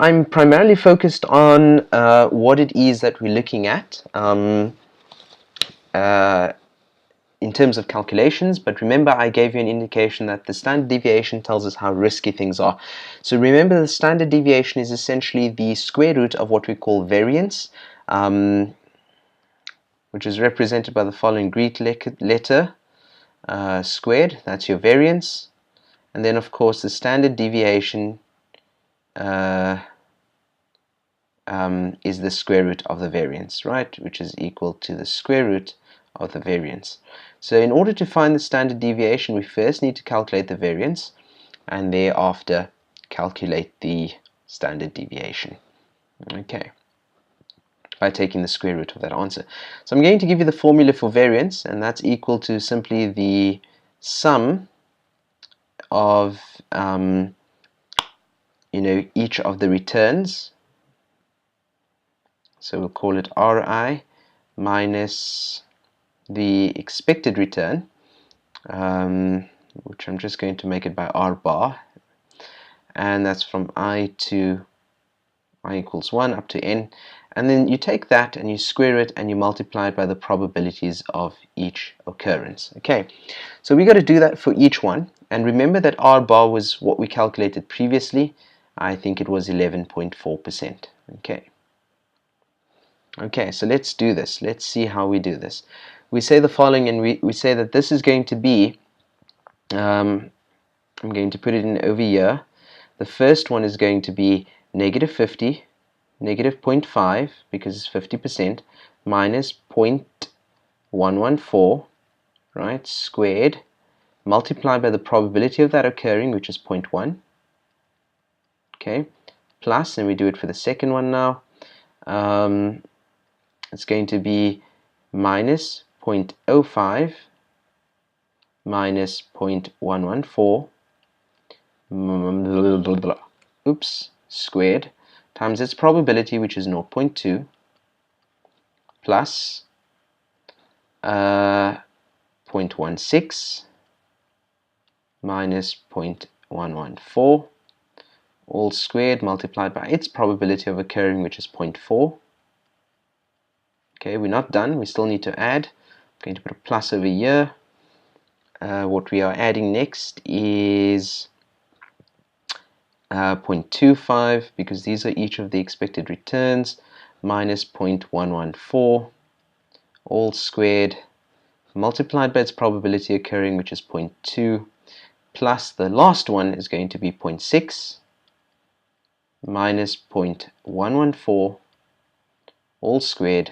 I'm primarily focused on what it is that we're looking at in terms of calculations, but remember I gave you an indication that the standard deviation tells us how risky things are. So remember, the standard deviation is essentially the square root of what we call variance, which is represented by the following Greek letter squared. That's your variance. And then of course the standard deviation is the square root of the variance, right, which is equal to the square root of the variance. So in order to find the standard deviation, we first need to calculate the variance and thereafter calculate the standard deviation, okay, by taking the square root of that answer. So I'm going to give you the formula for variance, and that's equal to simply the sum of each of the returns. So we'll call it Ri minus the expected return, which I'm just going to make it by R bar, and that's from I to I equals 1 up to n, and then you take that and you square it and you multiply it by the probabilities of each occurrence. Okay, so we got to do that for each one, and remember that R bar was what we calculated previously. I think it was 11.4%. Okay, so let's do this. Let's see how we do this. We say the following, and we say that this is going to be, I'm going to put it in over here. The first one is going to be negative 50, negative 0.5, because it's 50%, minus 0.114, right, squared, multiplied by the probability of that occurring, which is 0.1, okay, plus, and we do it for the second one now, it's going to be minus 0.05 minus 0.114 squared times its probability, which is 0.2, plus 0.16 minus 0.114, all squared, multiplied by its probability of occurring, which is 0.4. Okay, we're not done. We still need to add. I'm going to put a plus over here. What we are adding next is 0.25, because these are each of the expected returns, minus 0.114, all squared, multiplied by its probability occurring, which is 0.2, plus the last one is going to be 0.6 minus 0.114, all squared,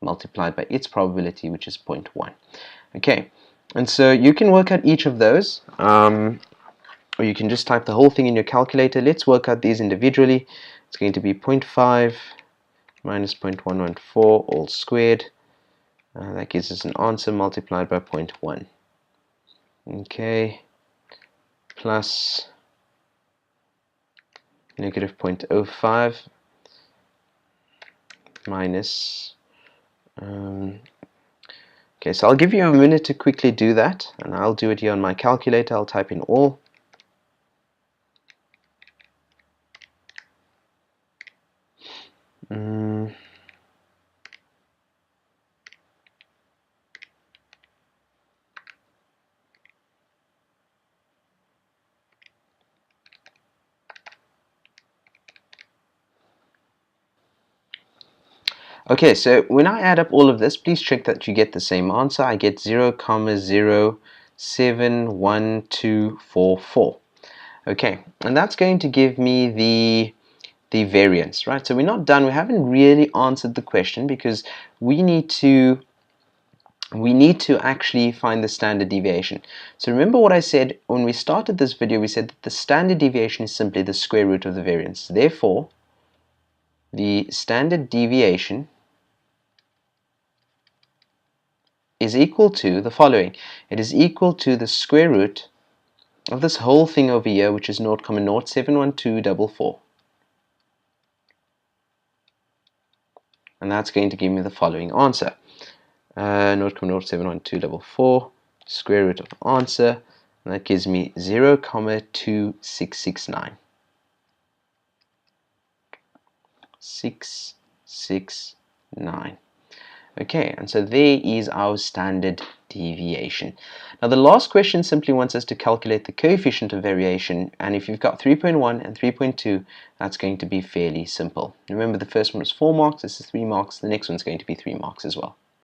multiplied by its probability, which is 0.1. Okay, and so you can work out each of those, or you can just type the whole thing in your calculator. Let's work out these individually. It's going to be 0.5 minus 0.114 all squared. That gives us an answer multiplied by 0.1. Okay, plus negative 0.05 minus okay, so I'll give you a minute to quickly do that, and I'll do it here on my calculator. I'll type in all. Okay, so when I add up all of this, please check that you get the same answer. I get 0,071244. Okay, and that's going to give me the variance, right? So we're not done. We haven't really answered the question, because we need to actually find the standard deviation. So remember what I said when we started this video. We said that the standard deviation is simply the square root of the variance. Therefore, the standard deviation is equal to the following. It is equal to the square root of this whole thing over here, which is 0,071244. And that's going to give me the following answer. 0,071244, square root of the answer, and that gives me 0,2669. 669. Okay, and so there is our standard deviation. Now the last question simply wants us to calculate the coefficient of variation, and if you've got 3.1 and 3.2, that's going to be fairly simple. Remember, the first one was 4 marks, this is 3 marks, the next one's going to be 3 marks as well.